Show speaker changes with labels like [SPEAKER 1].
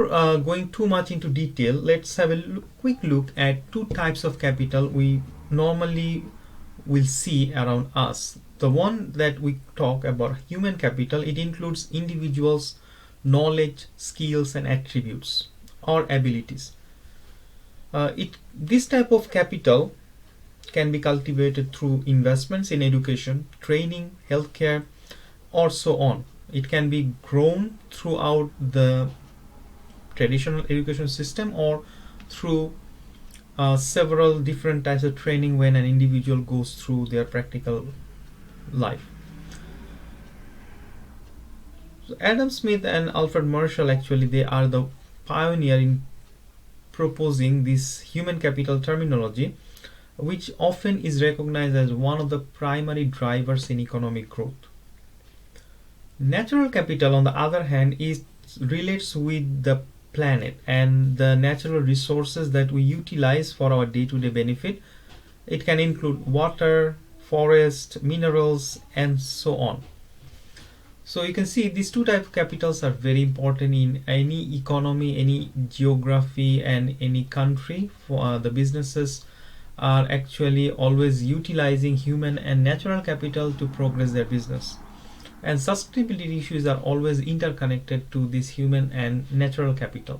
[SPEAKER 1] Going too much into detail, let's have a quick look at two types of capital we normally will see around us. The one that we talk about, human capital, it includes individuals' knowledge, skills, and attributes or abilities. This type of capital can be cultivated through investments in education, training, healthcare, or so on. It can be grown throughout the traditional education system or through several different types of training when an individual goes through their practical life. So Adam Smith and Alfred Marshall, actually they are the pioneer in proposing this human capital terminology, which often is recognized as one of the primary drivers in economic growth. Natural capital, on the other hand, is relates with the planet and the natural resources that we utilize for our day-to-day benefit. It can include water, forest, minerals, and so on. So you can see these two types of capitals are very important in any economy, any geography, and any country. For the businesses are actually always utilizing human and natural capital to progress their business. And sustainability issues are always interconnected to this human and natural capital.